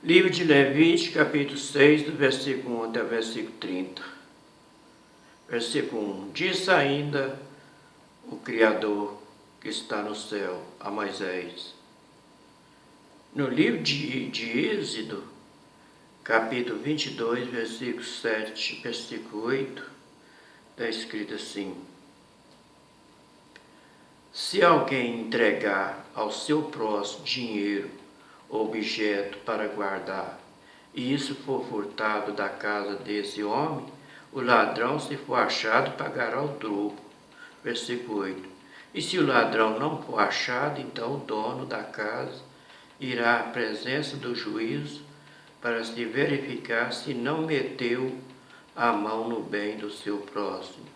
Livro de Levítico, capítulo 6, do versículo 1 até o versículo 30. Versículo 1. Disse ainda o Criador que está no céu a Moisés. No livro de Êxodo, capítulo 22, versículo 7, versículo 8, está escrito assim: se alguém entregar ao seu próximo dinheiro ou objeto para guardar, e isso for furtado da casa desse homem, o ladrão, se for achado, pagará o dobro. Versículo 8. E se o ladrão não for achado, então o dono da casa irá à presença do juízo para se verificar se não meteu a mão no bem do seu próximo.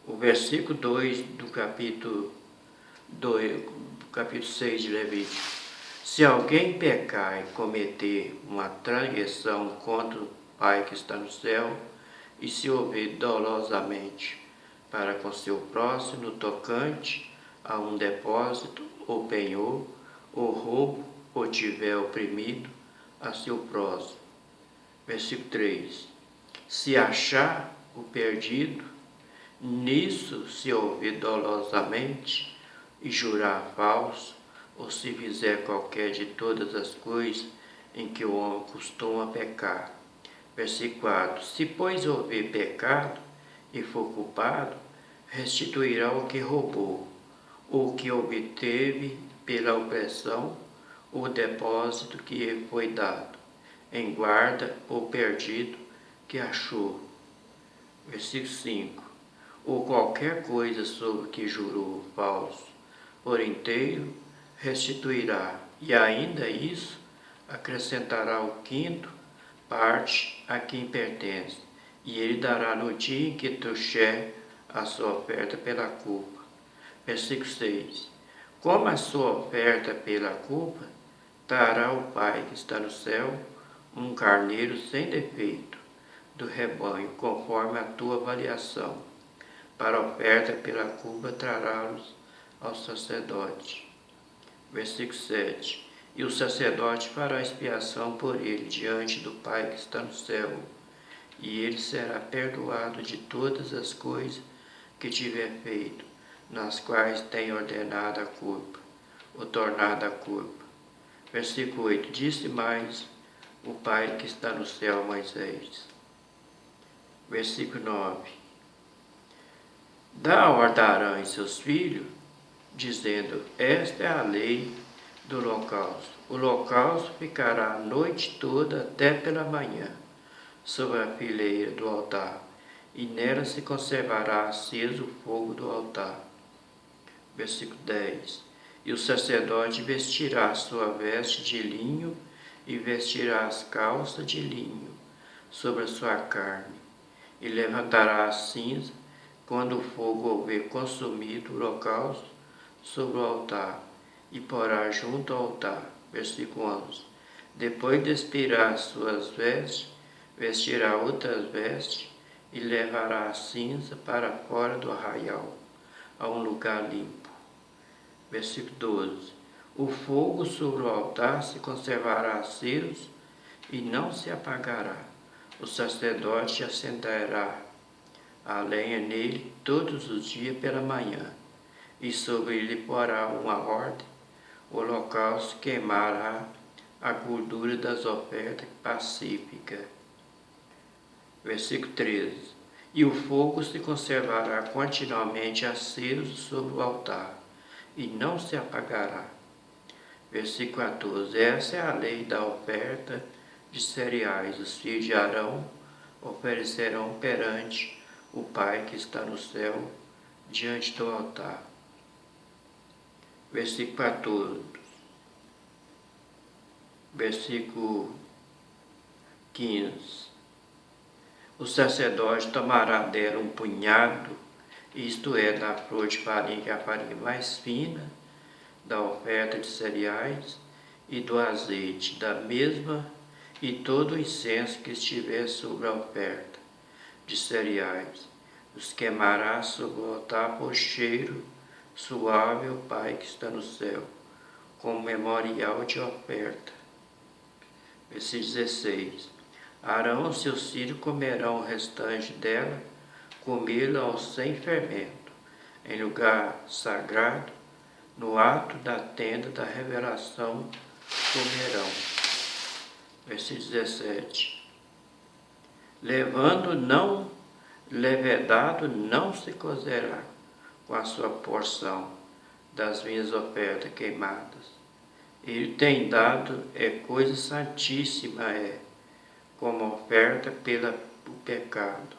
O versículo 2 do capítulo 6 de Levítico. Se alguém pecar e cometer uma transgressão contra o Pai que está no céu, e se houver dolosamente para com seu próximo no tocante a um depósito, ou penhor, ou roubo, ou tiver oprimido a seu próximo. Versículo 3. Se achar o perdido, nisso se houver dolosamente e jurar falso, ou se fizer qualquer de todas as coisas em que o homem costuma pecar. Versículo 4. Se, pois, houver pecado e for culpado, restituirá o que roubou, ou o que obteve pela opressão, o depósito que lhe foi dado, em guarda ou perdido que achou. Versículo 5. Ou qualquer coisa sobre que jurou falso, por inteiro restituirá, e ainda isso acrescentará o quinto parte a quem pertence, e ele dará no dia em que trouxer a sua oferta pela culpa. Versículo 6. Como a sua oferta pela culpa, dará o Pai que está no céu um carneiro sem defeito do rebanho, conforme a tua avaliação. Para a oferta pela culpa trará-los ao sacerdote. Versículo 7. E o sacerdote fará expiação por ele diante do Pai que está no céu, e ele será perdoado de todas as coisas que tiver feito, nas quais tem ordenado a culpa, ou tornado a culpa. Versículo 8. Disse mais o Pai que está no céu a Moisés. Versículo 9. Dá ordem a Arão e seus filhos, dizendo: esta é a lei do holocausto. O holocausto ficará a noite toda até pela manhã sobre a fileira do altar, e nela se conservará aceso o fogo do altar. Versículo 10. E o sacerdote vestirá a sua veste de linho e vestirá as calças de linho sobre a sua carne, e levantará a cinza quando o fogo houver consumido o holocausto sobre o altar, e porá junto ao altar. Versículo 11. Depois de expirar as suas vestes, vestirá outras vestes e levará a cinza para fora do arraial, a um lugar limpo. Versículo 12. O fogo sobre o altar se conservará aceso e não se apagará. O sacerdote acenderá a lenha nele todos os dias pela manhã, e sobre ele porá uma ordem: o holocausto queimará a gordura das ofertas pacíficas. Versículo 13. E o fogo se conservará continuamente aceso sobre o altar, e não se apagará. Versículo 14. Essa é a lei da oferta de cereais. Os filhos de Arão oferecerão perante o Pai que está no céu, diante do altar. Versículo 14. Versículo 15. O sacerdote tomará dela um punhado, isto é, da flor de farinha, que é a farinha mais fina, da oferta de cereais, e do azeite da mesma, e todo o incenso que estiver sobre a oferta de cereais. Os queimará sobre o altar por cheiro suave ao Pai que está no céu. como memorial de oferta. Versículo 16. Arão e seus filhos comerão o restante dela, comê-la sem fermento, em lugar sagrado, no ato da tenda da revelação comerão. Versículo 17. Levedado não se cozerá com a sua porção das minhas ofertas queimadas. Ele tem dado coisa santíssima, como oferta pelo pecado,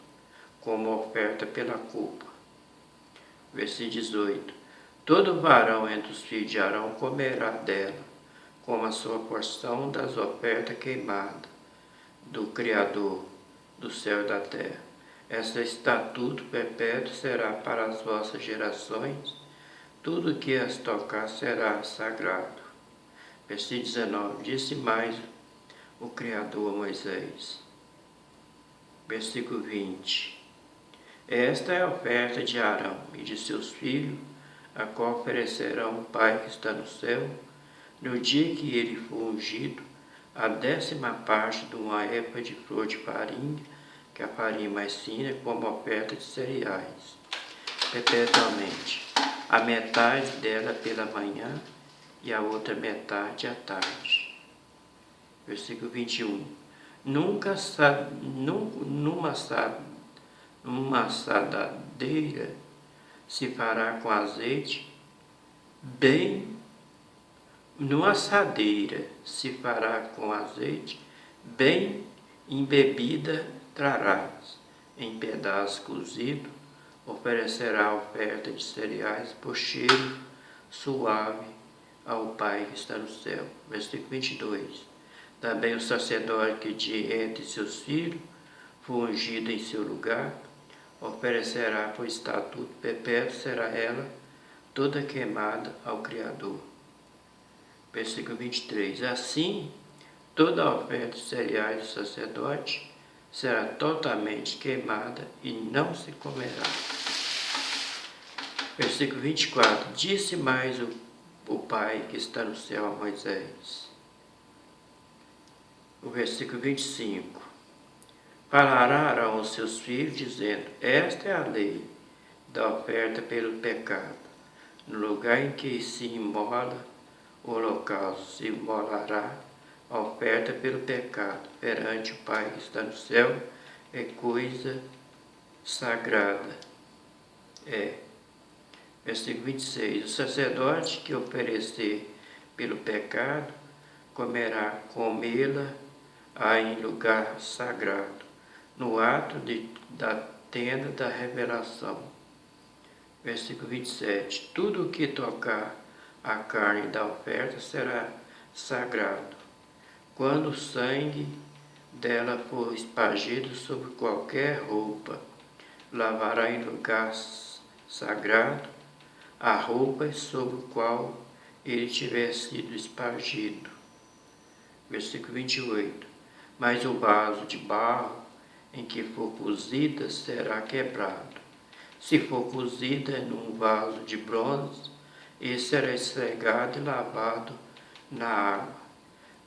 como oferta pela culpa. Versículo 18. Todo varão entre os filhos de Arão comerá dela, como a sua porção das ofertas queimadas do Criador do céu e da terra. Esse estatuto perpétuo será para as vossas gerações, tudo que as tocar será sagrado. Versículo 19. Disse mais o Criador a Moisés. Versículo 20. Esta é a oferta de Arão e de seus filhos, a qual oferecerão o Pai que está no céu, no dia que ele for ungido, a 10ª parte de uma éfa de flor de farinha, que é a farinha mais fina, como oferta de cereais, perpetuamente. A metade dela pela manhã e a outra metade à tarde. Versículo 21. Numa assadeira se fará com azeite, numa assadeira se fará com azeite, bem embebida trarás, em pedaços cozidos, oferecerá oferta de cereais por cheiro suave ao Pai que está no céu. Versículo 22. Também o sacerdote que de entre seus filhos for ungido em seu lugar, oferecerá por estatuto perpétuo, será ela toda queimada ao Criador. Versículo 23. Assim, toda a oferta de cereais do sacerdote será totalmente queimada e não se comerá. Versículo 24. Disse mais o Pai que está no céu a Moisés. O versículo 25. Falará Arão aos seus filhos, dizendo: esta é a lei da oferta pelo pecado. No lugar em que se imola o holocausto, se imolará a oferta pelo pecado. Perante o Pai que está no céu, é coisa sagrada. Versículo 26. O sacerdote que oferecer pelo pecado, comê-la em lugar sagrado, no ato da tenda da revelação. Versículo 27. Tudo o que tocar a carne da oferta será sagrado. Quando o sangue dela for espargido sobre qualquer roupa, lavará em lugar sagrado a roupa sobre a qual ele tiver sido espargido. Versículo 28. Mas o vaso de barro em que for cozida será quebrado. Se for cozida num vaso de bronze, ele será esfregado e lavado na água.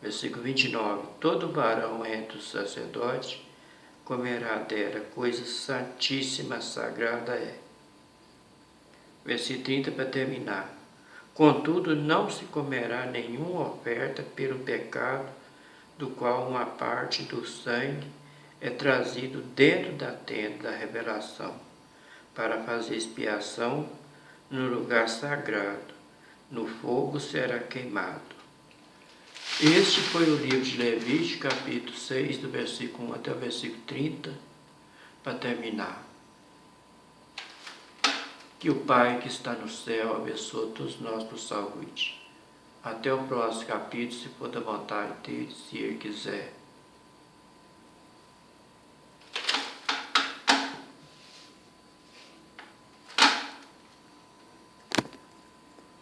Versículo 29. Todo varão entre os sacerdotes comerá dela, coisa santíssima, sagrada é. Versículo 30 para terminar. Contudo, não se comerá nenhuma oferta pelo pecado, do qual uma parte do sangue é trazido dentro da tenda da revelação, para fazer expiação no lugar sagrado. No fogo será queimado. Este foi o livro de Levítico, capítulo 6, do versículo 1 até o versículo 30, para terminar. Que o Pai que está no céu abençoe todos nós por saúde. Até o próximo capítulo, se for da vontade dele, se ele quiser.